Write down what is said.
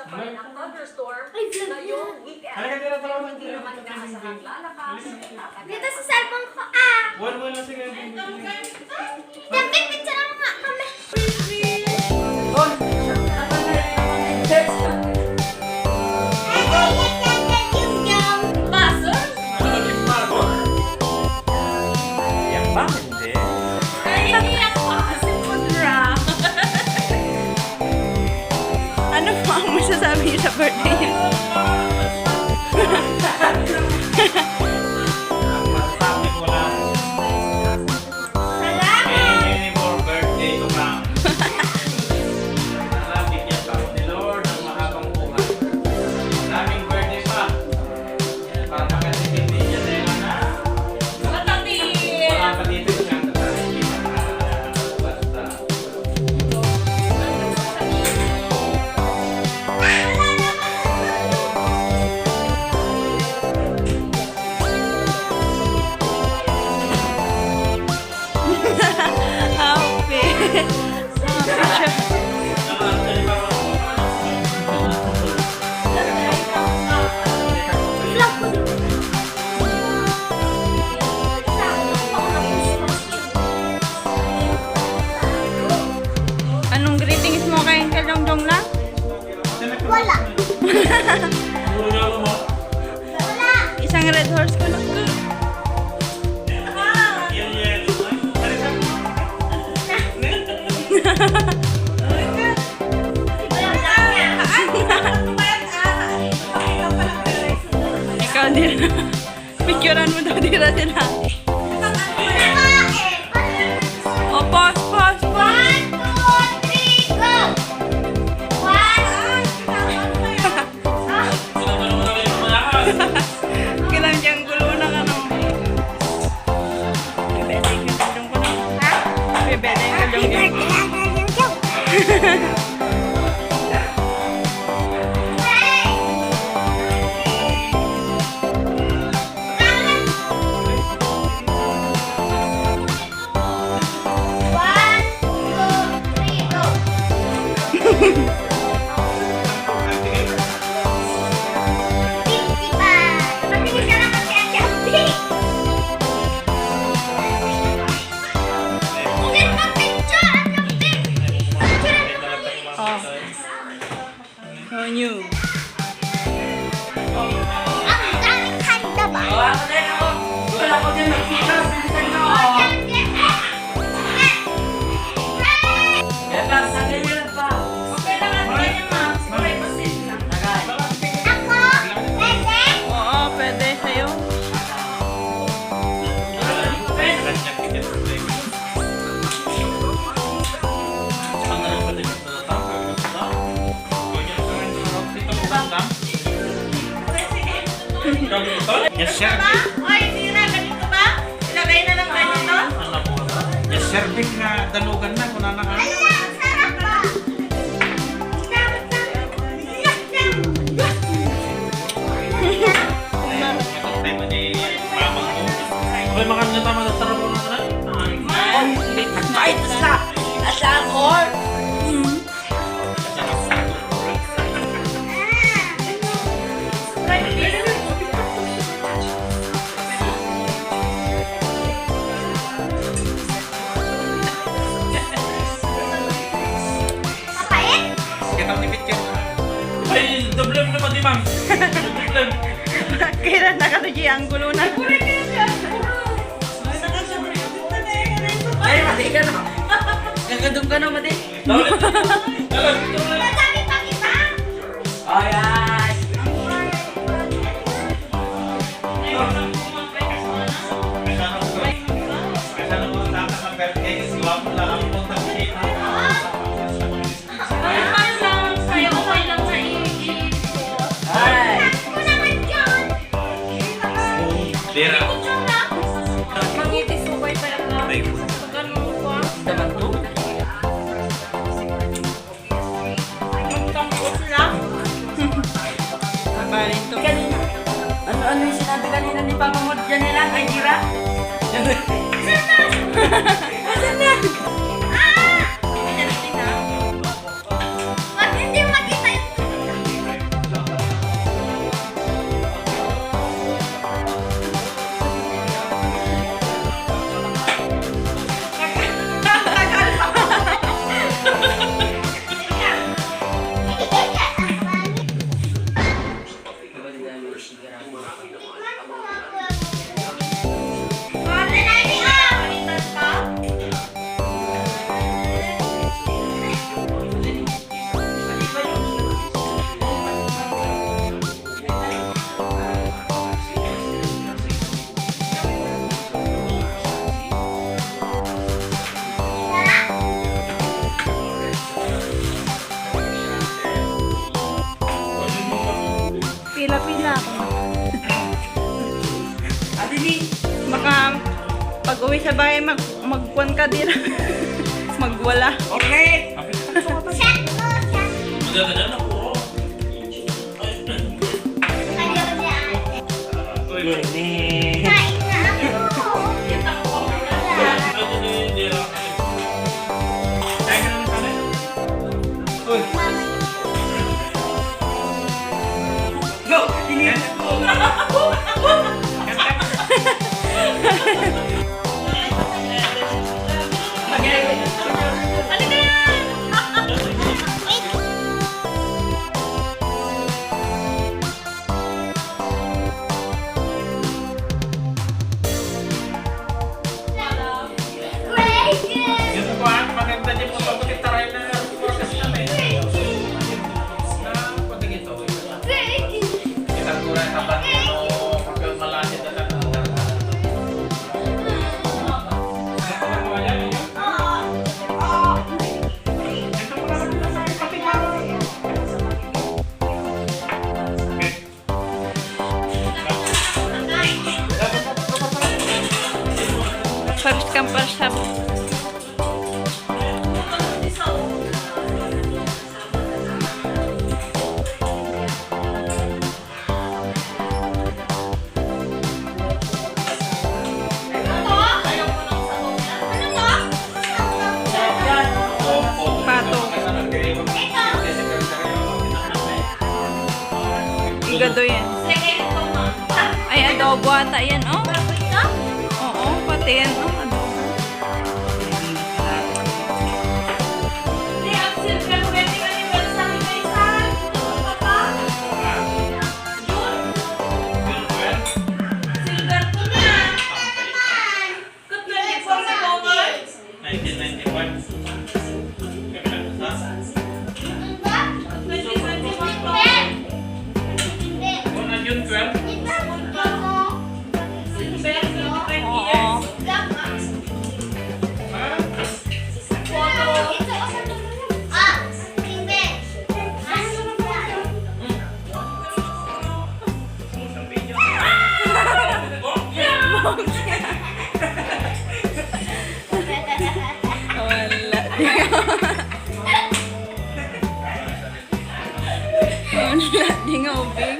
magkakaroon ng thunderstorm ngayong weekend. Pero hindi naman inaasahang lalakas. Dito sa cellphone ko, ah! Wala lang sige. Jumping picture mo nga kami. Yang ba? Hindi. Ano po ang masasabi niyo sa birthday niya? Ang masasabi ko lang, many more birthday to come. Sana bigyan pa ako ni Lord ng mahabang buhay. Maraming birthday pa. Para makatipid ni Janela na. Makakatipid siyang tatay. Basta. Outfit. Anong greetings mo kay Uncle Jongjong lang? Wala. Regalo mo? Wala. Isang red horse ko lang. Ikaw din. Picturean mo daw dito sila. O, pause, pause, pause. 1, 2, 3, go! 1, Kailang diyang gulo ng ano. Bibete yung kadyong ko na. Bibete yung kadyong ko. Oh, new. Oo, pwede sa'yo. Yes, sir. Yes, sir. Big na dalugan na kung nanaka. Okay, makan niyo tama sa sarap mo na. Kita ni picture. Ay, doble mo naman di ma'am. Doble. Kailan nakatuji ang gulo na. Ay, mati ka na. Gagadong ka na, mati. Ay, ay. Dira. Dapat to. Mabalin to. Ano yung sinabi kanina ni Papa mo dyan nila? Ay, Gira? Asan na? Ba't hindi makita yun? uwi sa bahay, magkuhan ka din. Magwala. Okay! Shot mo, shot. Magaganda na po. Ayaw niya ate. Uy, Kain na ako. Go! Tingin! Crazy. Yung kuhan, maganda din po pagkitaray na forecast namin. Na patigit to. Crazy. Kita kura sa banyo, pagka malasit na lang. First come, first serve. Pato. Igado yan. Ay, adobo ata yan, oh. Oo, pati yan, oh. Adobo. Oo. Wala. Wala. Di nga ubing.